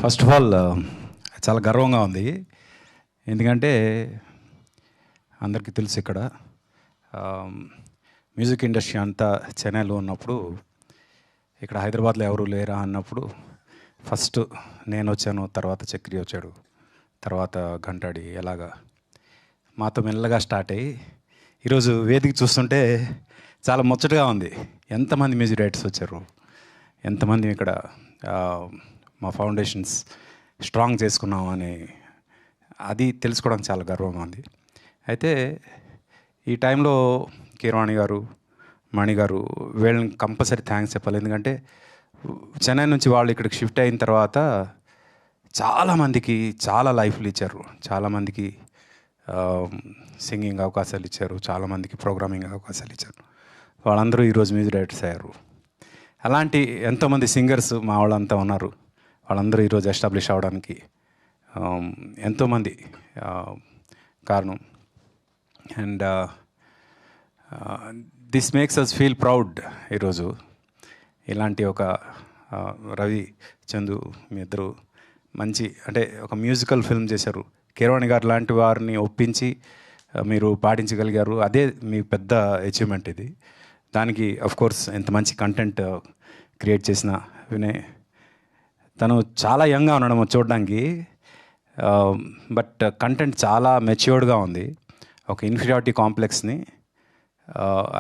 First of all చాలా గర్వంగా ఉంది. ఎందుకంటే అందరికీ తెలుసు ఇక్కడ మ్యూజిక్ ఇండస్ట్రీ అంతా చెన్నైలో ఉన్నప్పుడు ఇక్కడ హైదరాబాద్లో ఎవరు లేరా అన్నప్పుడు ఫస్ట్ నేను వచ్చాను, తర్వాత చక్రి వచ్చాడు, తర్వాత గంటాడి, ఎలాగా మాతో మెల్లగా స్టార్ట్ అయ్యి ఈరోజు వేదిక చూస్తుంటే చాలా ముచ్చటగా ఉంది. ఎంతమంది మ్యూజిక్ డైరెక్టర్స్ వచ్చారు, ఎంతమంది ఇక్కడ మా ఫౌండేషన్స్ స్ట్రాంగ్ చేసుకున్నాం అని అది తెలుసుకోవడానికి చాలా గర్వంగా ఉంది. అయితే ఈ టైంలో కీరవాణి గారు, మణి గారు వీళ్ళని కంపల్సరీ థ్యాంక్స్ చెప్పాలి. ఎందుకంటే చెన్నై నుంచి వాళ్ళు ఇక్కడికి షిఫ్ట్ అయిన తర్వాత చాలామందికి చాలా లైఫ్లు ఇచ్చారు, చాలామందికి సింగింగ్ అవకాశాలు ఇచ్చారు, చాలామందికి ప్రోగ్రామింగ్ అవకాశాలు ఇచ్చారు. వాళ్ళందరూ ఈరోజు మ్యూజిక్ డైరెక్టర్స్ అయ్యారు. అలాంటి ఎంతోమంది సింగర్స్ మా వాళ్ళంతా ఉన్నారు. వాళ్ళందరూ ఈరోజు ఎస్టాబ్లిష్ అవ్వడానికి ఎంతోమంది కారణం. And this makes us feel proud. ఈరోజు ఇలాంటి ఒక రవి, చందు మీ ఇద్దరు మంచి అంటే ఒక మ్యూజికల్ ఫిల్మ్ చేశారు. కీరవాణి గారు లాంటి వారిని ఒప్పించి మీరు పాటించగలిగారు. అదే మీ పెద్ద అచీవ్మెంట్ ఇది. దానికి కోర్స్ ఎంత మంచి కంటెంట్ క్రియేట్ చేసిన వినయ్, తను చాలా యంగ్గా ఉండడం చూడడానికి, బట్ కంటెంట్ చాలా మెచ్యూర్డ్గా ఉంది. ఒక ఇన్ఫీరియారిటీ కాంప్లెక్స్ని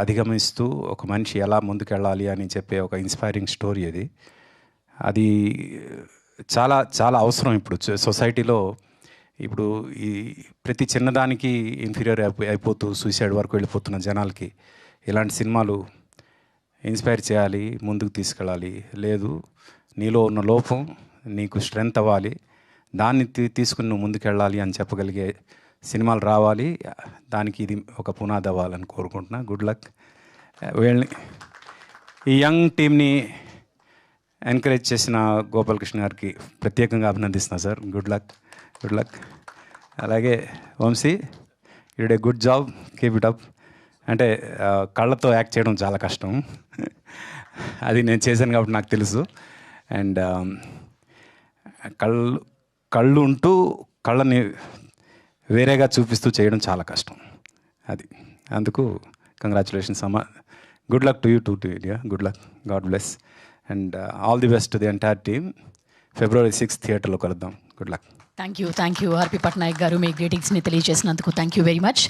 అధిగమిస్తూ ఒక మనిషి ఎలా ముందుకెళ్ళాలి అని చెప్పే ఒక ఇన్స్పైరింగ్ స్టోరీ అది. అది చాలా చాలా అవసరం ఇప్పుడు సొసైటీలో. ఇప్పుడు ఈ ప్రతి చిన్నదానికి ఇన్ఫీరియర్ అయిపోతూ సూసైడ్ వరకు వెళ్ళిపోతున్న జనాలకి ఇలాంటి సినిమాలు ఇన్స్పైర్ చేయాలి, ముందుకు తీసుకెళ్ళాలి. లేదు, నీలో ఉన్న లోపం నీకు స్ట్రెంగ్త్ అవ్వాలి, దాన్ని తీసుకుని నువ్వు ముందుకెళ్ళాలి అని చెప్పగలిగే సినిమాలు రావాలి. దానికి ఇది ఒక పునాది అవ్వాలని కోరుకుంటున్నా. Good luck. వీళ్ళని, ఈ యంగ్ టీమ్ని ఎంకరేజ్ చేసిన గోపాలకృష్ణ గారికి ప్రత్యేకంగా అభినందిస్తున్నా sir. Good luck, good luck. అలాగే Vamshi, you did a good job, keep it up. అంటే కళ్ళతో యాక్ట్ చేయడం చాలా కష్టం, అది నేను చేశాను కాబట్టి నాకు తెలుసు. అండ్ కళ్ళు ఉంటూ కళ్ళని వేరేగా చూపిస్తూ చేయడం చాలా కష్టం. అది అందుకు కంగ్రాచులేషన్స్ అమ్మా. Good luck to you two India. Good luck, God bless, and all the best to the entire team. February 6th థియేటర్లో కలుద్దాం. Good luck. థ్యాంక్ యూ ఆర్పి పట్నాయక్ గారు, మీ గ్రీటింగ్స్ని తెలియజేసినందుకు థ్యాంక్ యూ వెరీ మచ్.